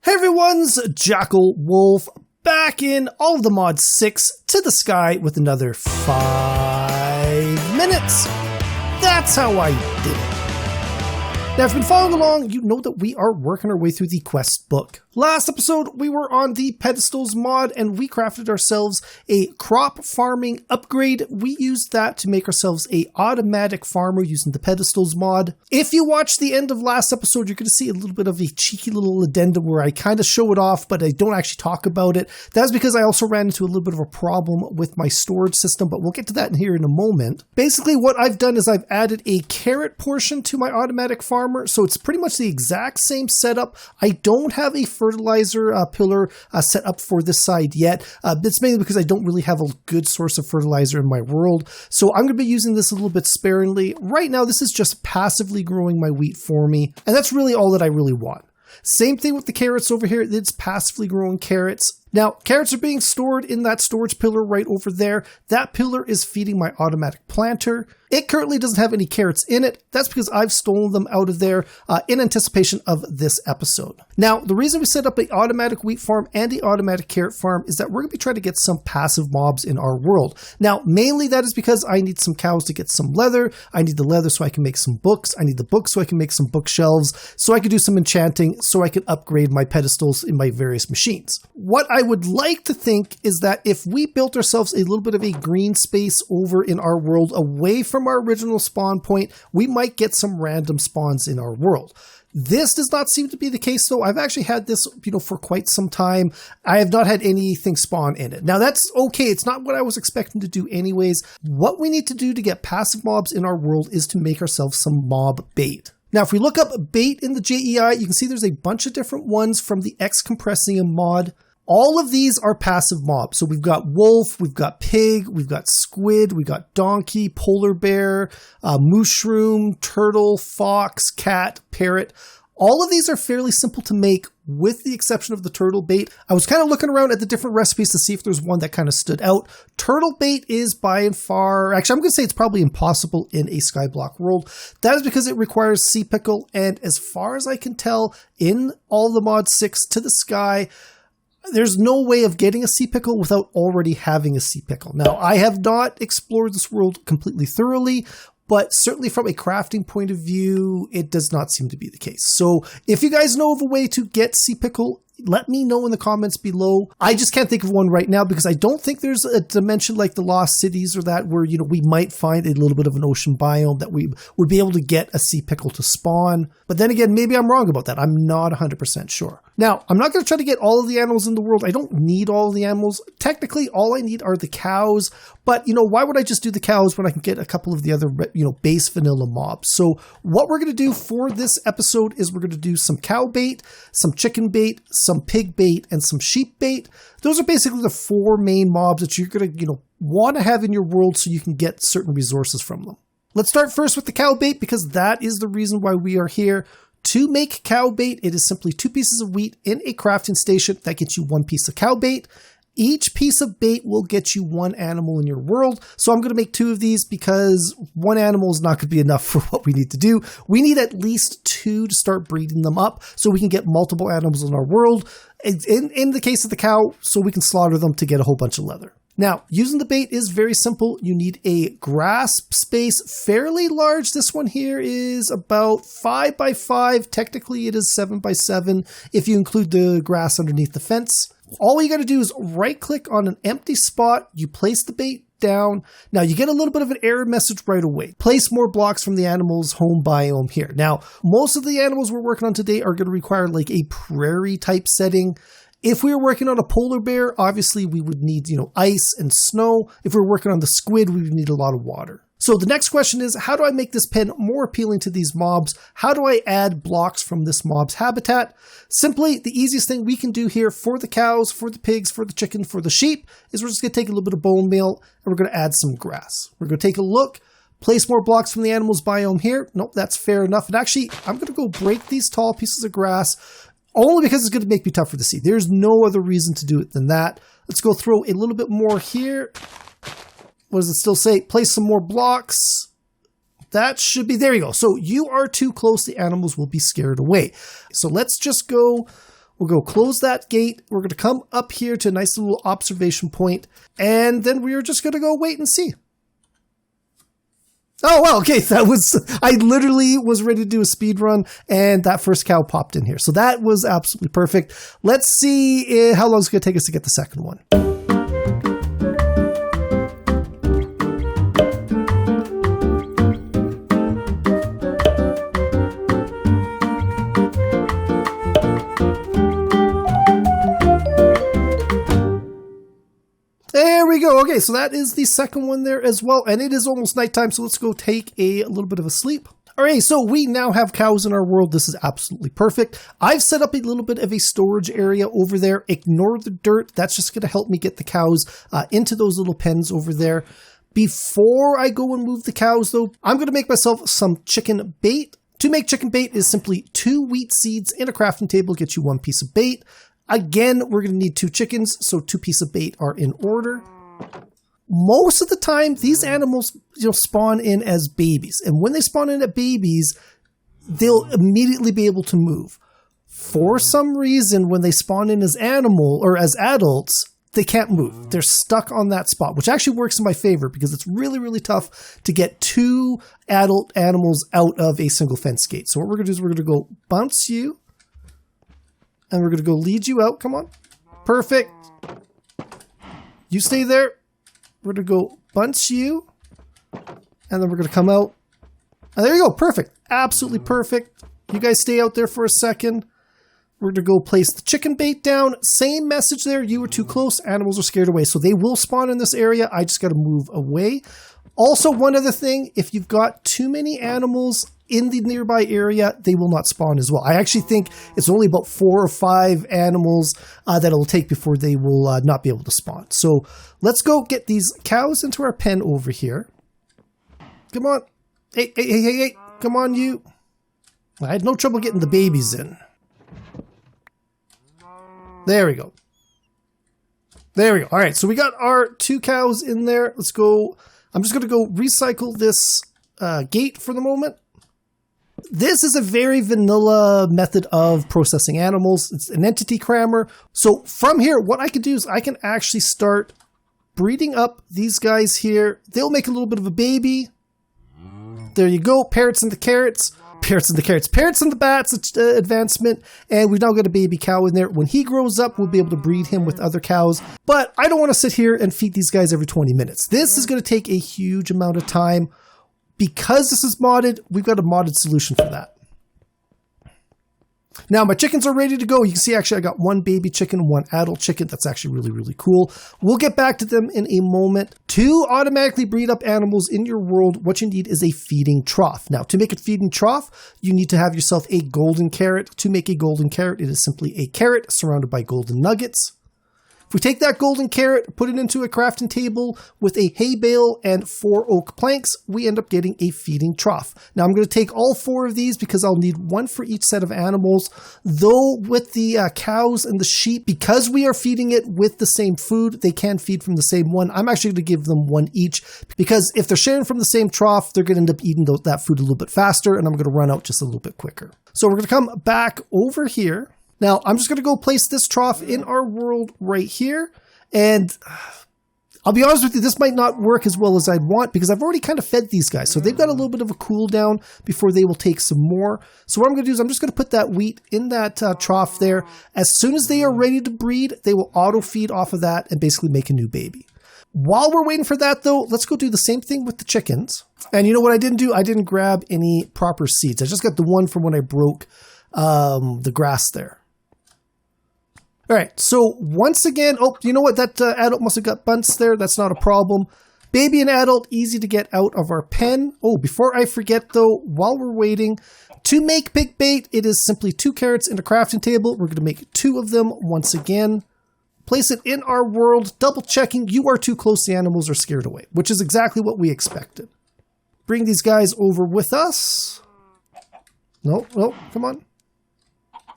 Hey everyone's JackelWolf back in all of the mod 6 to the sky with another 5 minutes. That's how I did it. Now, if you've been following along, you know that we are working our way through the quest book. Last episode, we were on the Pedestals Mod, and we crafted ourselves a crop farming upgrade. We used that to make ourselves a automatic farmer using the Pedestals Mod. If you watched the end of last episode, you're going to see a little bit of a cheeky little addendum where I kind of show it off, but I don't actually talk about it. That's because I also ran into a little bit of a problem with my storage system, but we'll get to that here in a moment. Basically, what I've done is I've added a carrot portion to my automatic farmer, so it's pretty much the exact same setup. I don't have a fertilizer pillar set up for this side yet. It's mainly because I don't really have a good source of fertilizer in my world. So I'm going to be using this a little bit sparingly. Right now, this is just passively growing my wheat for me. And that's really all that I really want. Same thing with the carrots over here. It's passively growing carrots. Now, carrots are being stored in that storage pillar right over there. That pillar is feeding my automatic planter. It currently doesn't have any carrots in it. That's because I've stolen them out of there in anticipation of this episode. Now, the reason we set up an automatic wheat farm and the automatic carrot farm is that we're going to be trying to get some passive mobs in our world. Now, mainly that is because I need some cows to get some leather. I need the leather so I can make some books. I need the books so I can make some bookshelves, so I can do some enchanting, so I can upgrade my pedestals in my various machines. What I would like to think is that if we built ourselves a little bit of a green space over in our world away from our original spawn point, we might get some random spawns in our world. This does not seem to be the case, though. I've actually had this, for quite some time. I have not had anything spawn in it. Now, that's okay. It's not what I was expecting to do anyways. What we need to do to get passive mobs in our world is to make ourselves some mob bait. Now, if we look up bait in the JEI, you can see there's a bunch of different ones from the Compressum mod. All of these are passive mobs. So we've got wolf, we've got pig, we've got squid, we've got donkey, polar bear, mushroom, turtle, fox, cat, parrot. All of these are fairly simple to make with the exception of the turtle bait. I was kind of looking around at the different recipes to see if there's one that kind of stood out. Turtle bait is by and far, actually I'm going to say it's probably impossible in a Skyblock world. That is because it requires sea pickle, and as far as I can tell, in all the mod 6 to the sky, there's no way of getting a sea pickle without already having a sea pickle. Now, I have not explored this world completely thoroughly, but certainly from a crafting point of view, it does not seem to be the case. So if you guys know of a way to get sea pickle, let me know in the comments below. I just can't think of one right now because I don't think there's a dimension like the Lost Cities or that where, we might find a little bit of an ocean biome that we would be able to get a sea pickle to spawn. But then again, maybe I'm wrong about that. I'm not 100% sure. Now, I'm not going to try to get all of the animals in the world. I don't need all of the animals. Technically, all I need are the cows. But, why would I just do the cows when I can get a couple of the other, base vanilla mobs? So what we're going to do for this episode is we're going to do some cow bait, some chicken bait, some pig bait, and some sheep bait. Those are basically the 4 main mobs that you're going to, want to have in your world so you can get certain resources from them. Let's start first with the cow bait because that is the reason why we are here. To make cow bait, it is simply 2 pieces of wheat in a crafting station. That gets you 1 piece of cow bait. Each piece of bait will get you 1 animal in your world. So I'm going to make 2 of these because 1 animal is not going to be enough for what we need to do. We need at least 2 to start breeding them up so we can get multiple animals in our world. In the case of the cow, so we can slaughter them to get a whole bunch of leather. Now, using the bait is very simple. You need a grass space, fairly large. This one here is about 5 by 5. Technically, it is 7 by 7 if you include the grass underneath the fence. All you got to do is right-click on an empty spot. You place the bait down. Now, you get a little bit of an error message right away. Place more blocks from the animal's home biome here. Now, most of the animals we're working on today are going to require like a prairie type setting. If we were working on a polar bear, obviously we would need, ice and snow. If we were working on the squid, we would need a lot of water. So the next question is, how do I make this pen more appealing to these mobs? How do I add blocks from this mob's habitat? Simply, the easiest thing we can do here for the cows, for the pigs, for the chicken, for the sheep, is we're just going to take a little bit of bone meal and we're going to add some grass. We're going to take a look, place more blocks from the animal's biome here. Nope, that's fair enough. And actually, I'm going to go break these tall pieces of grass only because it's going to make me tougher to see. There's no other reason to do it than that. Let's go throw a little bit more here. What does it still say? Place some more blocks. That should be, there you go. So you are too close, the animals will be scared away. So let's just go We'll go close that gate. We're going to come up here to a nice little observation point, and then we're just going to go wait and see. Oh, well, okay, I literally was ready to do a speed run, and that first cow popped in here. So that was absolutely perfect. Let's see how long it's going to take us to get the second one. There we go. Okay, so that is the second one there as well. And it is almost nighttime, so let's go take a little bit of a sleep. All right, so we now have cows in our world. This is absolutely perfect. I've set up a little bit of a storage area over there. Ignore the dirt. That's just going to help me get the cows into those little pens over there. Before I go and move the cows, though, I'm going to make myself some chicken bait. To make chicken bait is simply 2 wheat seeds in a crafting table, get you 1 piece of bait. Again, we're going to need 2 chickens, so 2 pieces of bait are in order. Most of the time, these animals spawn in as babies. And when they spawn in as babies, they'll immediately be able to move. For some reason, when they spawn in as as adults, they can't move. They're stuck on that spot, which actually works in my favor because it's really, really tough to get 2 adult animals out of a single fence gate. So what we're going to do is we're going to go bounce you. And we're going to go lead you out. Come on. Perfect. You stay there. We're going to go bunch you. And then we're going to come out. And there you go. Perfect. Absolutely perfect. You guys stay out there for a second. We're going to go place the chicken bait down. Same message there. You were too close. Animals are scared away. So they will spawn in this area. I just got to move away. Also, one other thing. If you've got too many animals in the nearby area, they will not spawn as well. I actually think it's only about 4 or 5 animals that it'll take before they will not be able to spawn. So let's go get these cows into our pen over here. Come on. Hey. Come on, you. I had no trouble getting the babies in. There we go. There we go. All right, so we got our 2 cows in there. Let's go. I'm just going to go recycle this gate for the moment. This is a very vanilla method of processing animals. It's an entity crammer. So from here, what I can do is I can actually start breeding up these guys here. They'll make a little bit of a baby. There you go. Parrots and the carrots. Parrots and the carrots. Parrots and the bats advancement. And we've now got a baby cow in there. When he grows up, we'll be able to breed him with other cows. But I don't want to sit here and feed these guys every 20 minutes. This is going to take a huge amount of time. Because this is modded, we've got a modded solution for that. Now, my chickens are ready to go. You can see, actually, I got 1 baby chicken, 1 adult chicken. That's actually really, really cool. We'll get back to them in a moment. To automatically breed up animals in your world, what you need is a feeding trough. Now, to make a feeding trough, you need to have yourself a golden carrot. To make a golden carrot, it is simply a carrot surrounded by golden nuggets. If we take that golden carrot, put it into a crafting table with a hay bale and 4 oak planks, we end up getting a feeding trough. Now I'm going to take all 4 of these because I'll need 1 for each set of animals. Though with the cows and the sheep, because we are feeding it with the same food, they can feed from the same one. I'm actually going to give them 1 each because if they're sharing from the same trough, they're going to end up eating that food a little bit faster and I'm going to run out just a little bit quicker. So we're going to come back over here. Now, I'm just going to go place this trough in our world right here. And I'll be honest with you, this might not work as well as I'd want because I've already kind of fed these guys. So they've got a little bit of a cooldown before they will take some more. So what I'm going to do is I'm just going to put that wheat in that trough there. As soon as they are ready to breed, they will auto feed off of that and basically make a new baby. While we're waiting for that, though, let's go do the same thing with the chickens. And you know what I didn't do? I didn't grab any proper seeds. I just got the one from when I broke the grass there. All right, so once again, oh, you know what? That adult must have got bunts there. That's not a problem. Baby and adult, easy to get out of our pen. Oh, before I forget, though, while we're waiting, to make pig bait, it is simply 2 carrots in a crafting table. We're going to make 2 of them once again. Place it in our world, double checking. You are too close, the animals are scared away, which is exactly what we expected. Bring these guys over with us. No, come on.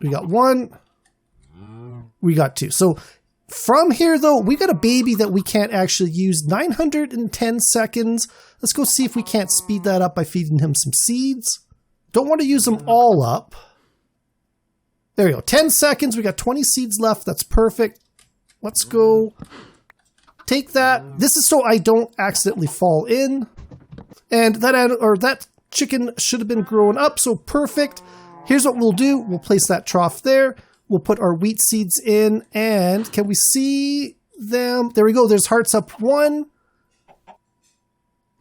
We got 1. We got 2. So from here, though, we got a baby that we can't actually use. 910 seconds. Let's go see if we can't speed that up by feeding him some seeds. Don't want to use them all up. There we go. 10 seconds. We got 20 seeds left. That's perfect. Let's go take that. This is so I don't accidentally fall in. And that chicken should have been grown up. So perfect. Here's what we'll do. We'll place that trough there. We'll put our wheat seeds in. And can we see them? There we go. There's hearts up 1.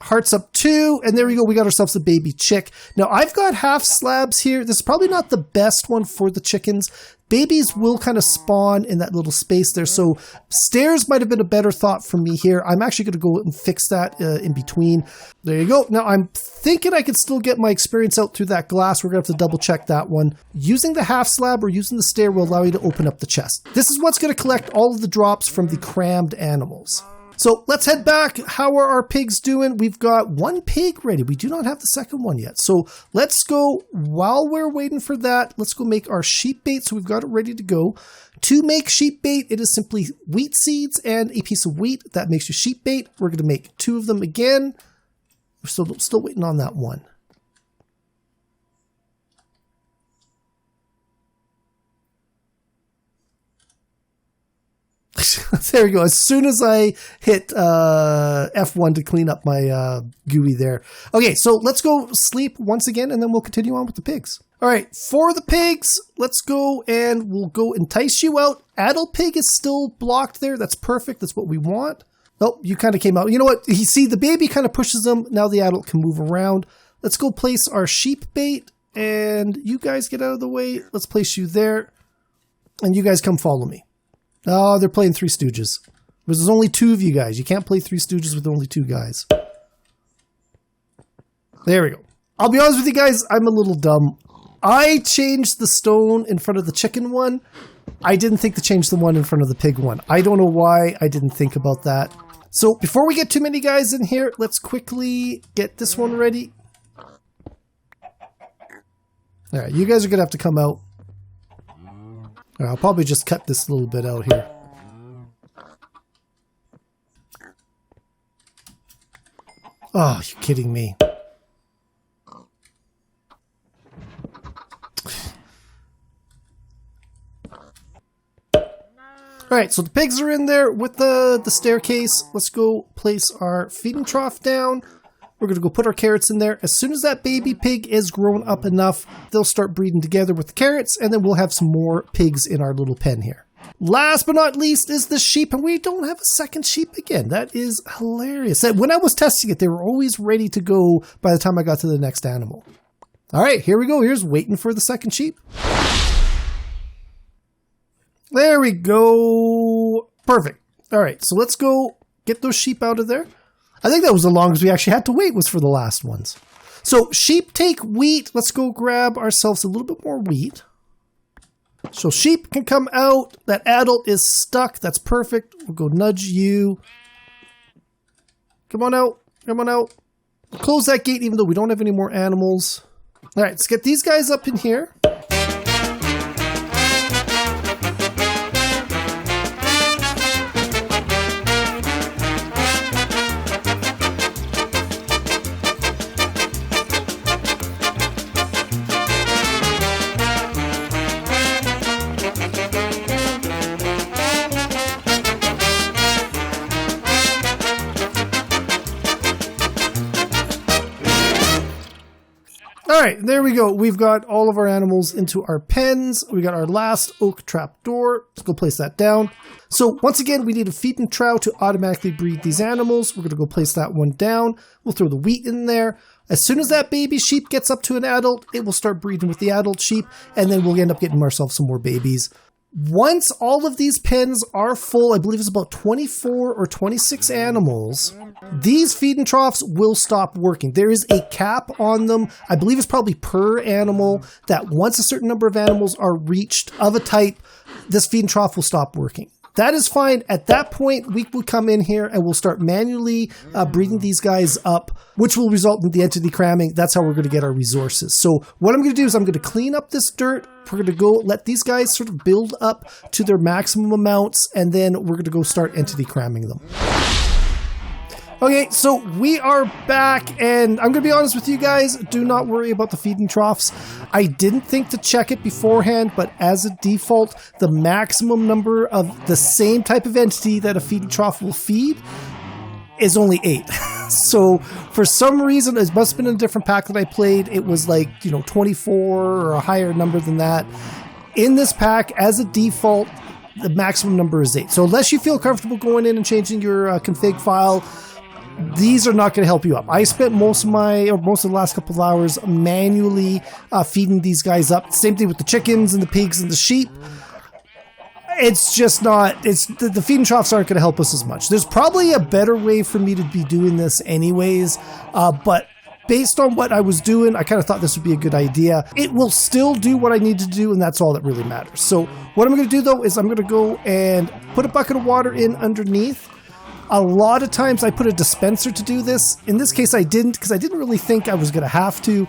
Hearts up 2, and there we go. We got ourselves a baby chick. Now, I've got half slabs here. This is probably not the best one for the chickens. Babies will kind of spawn in that little space there, so stairs might have been a better thought for me here. I'm actually going to go and fix that in between. There you go. Now, I'm thinking I can still get my experience out through that glass. We're going to have to double check that one. Using the half slab or using the stair will allow you to open up the chest. This is what's going to collect all of the drops from the crammed animals. So let's head back. How are our pigs doing? We've got 1 pig ready. We do not have the second one yet. So let's go, while we're waiting for that, let's go make our sheep bait. So we've got it ready to go. To make sheep bait, it is simply wheat seeds and a piece of wheat. That makes you sheep bait. We're going to make 2 of them again. We're still waiting on that one. There we go. As soon as I hit F1 to clean up my GUI there. Okay, so let's go sleep once again, and then we'll continue on with the pigs. All right, for the pigs, let's go and we'll go entice you out. Adult pig is still blocked there. That's perfect. That's what we want. Oh, you kind of came out. You know what? You see, the baby kind of pushes them. Now the adult can move around. Let's go place our sheep bait, and you guys get out of the way. Let's place you there, and you guys come follow me. Oh, they're playing Three Stooges. There's only 2 of you guys. You can't play Three Stooges with only 2 guys. There we go. I'll be honest with you guys, I'm a little dumb. I changed the stone in front of the chicken one. I didn't think to change the one in front of the pig one. I don't know why I didn't think about that. So before we get too many guys in here, let's quickly get this one ready. All right, you guys are going to have to come out. I'll probably just cut this little bit out here. Oh, you're kidding me. Alright, so the pigs are in there with the staircase. Let's go place our feeding trough down. We're going to go put our carrots in there. As soon as that baby pig is grown up enough, they'll start breeding together with the carrots, and then we'll have some more pigs in our little pen here. Last but not least is the sheep, and we don't have a second sheep again. That is hilarious. When I was testing it, they were always ready to go by the time I got to the next animal. All right, here we go. Here's waiting for the second sheep. There we go. Perfect. All right, so let's go get those sheep out of there. I think that was the longest we actually had to wait was for the last ones. So sheep take wheat. Let's go grab ourselves a little bit more wheat. So sheep can come out. That adult is stuck. That's perfect. We'll go nudge you. Come on out. Come on out. Close that gate even though we don't have any more animals. All right, let's get these guys up in here. All right, there we go. We've got all of our animals into our pens. We got our last oak trap door. Let's go place that down. So once again, we need a feeding trough to automatically breed these animals. We're going to go place that one down. We'll throw the wheat in there. As soon as that baby sheep gets up to an adult, it will start breeding with the adult sheep, and then we'll end up getting ourselves some more babies. Once all of these pens are full, I believe it's about 24 or 26 animals, these feeding troughs will stop working. There is a cap on them. I believe it's probably per animal that once a certain number of animals are reached of a type, this feeding trough will stop working. That is fine. At that point, we will come in here and we'll start manually breeding these guys up, which will result in the entity cramming. That's how we're going to get our resources. So what I'm going to do is I'm going to clean up this dirt. We're going to go let these guys sort of build up to their maximum amounts, and then we're going to go start entity cramming them. Okay, so we are back, and I'm going to be honest with you guys, do not worry about the feeding troughs. I didn't think to check it beforehand, but as a default, the maximum number of the same type of entity that a feeding trough will feed is only 8. So for some reason, it must have been in a different pack that I played, it was like, 24 or a higher number than that. In this pack, as a default, the maximum number is 8. So unless you feel comfortable going in and changing your config file, these are not going to help you up. I spent most of the last couple of hours manually feeding these guys up. Same thing with the chickens and the pigs and the sheep. It's just not, the feeding troughs aren't going to help us as much. There's probably a better way for me to be doing this anyways, but based on what I was doing, I kind of thought this would be a good idea. It will still do what I need to do, and that's all that really matters. So what I'm going to do though is I'm going to go and put a bucket of water in underneath. A lot of times I put a dispenser to do this. In this case, I didn't, because I didn't really think I was going to have to.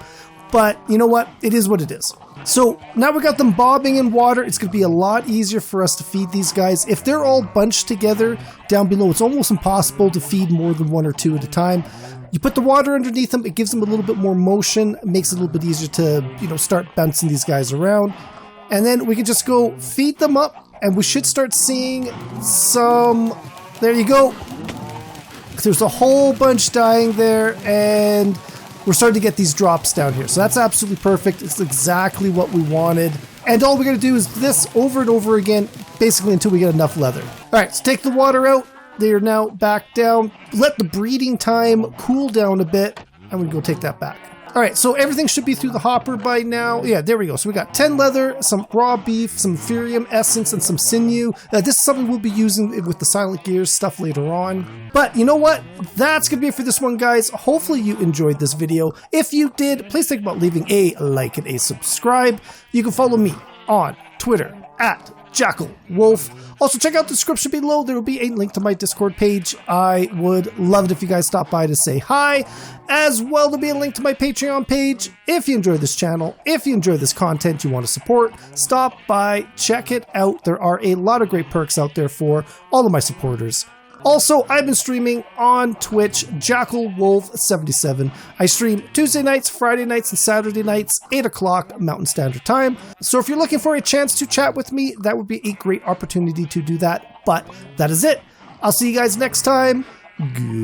But you know what? It is what it is. So now we got them bobbing in water. It's going to be a lot easier for us to feed these guys. If they're all bunched together down below, it's almost impossible to feed more than 1 or 2 at a time. You put the water underneath them. It gives them a little bit more motion. It makes it a little bit easier to, start bouncing these guys around. And then we can just go feed them up, and we should start seeing some... There you go. There's a whole bunch dying there, and we're starting to get these drops down here. So that's absolutely perfect. It's exactly what we wanted. And all we're going to do is this over and over again, basically until we get enough leather. All right, so take the water out. They are now back down. Let the breeding time cool down a bit, and we can go take that back. All right, so everything should be through the hopper by now. Yeah, there we go. So we got 10 leather, some raw beef, some Furium essence, and some sinew. This is something we'll be using with the Silent Gears stuff later on. But you know what? That's going to be it for this one, guys. Hopefully you enjoyed this video. If you did, please think about leaving a like and a subscribe. You can follow me on Twitter at JackelWolf. Also, check out the description below. There will be a link to my Discord page. I would love it if you guys stop by to say hi. As well, there'll be a link to my Patreon page. If you enjoy this channel, if you enjoy this content you want to support, stop by, check it out. There are a lot of great perks out there for all of my supporters. Also, I've been streaming on Twitch, JackelWolf77. I stream Tuesday nights, Friday nights, and Saturday nights, 8 o'clock Mountain Standard Time. So if you're looking for a chance to chat with me, that would be a great opportunity to do that. But that is it. I'll see you guys next time. Goodbye.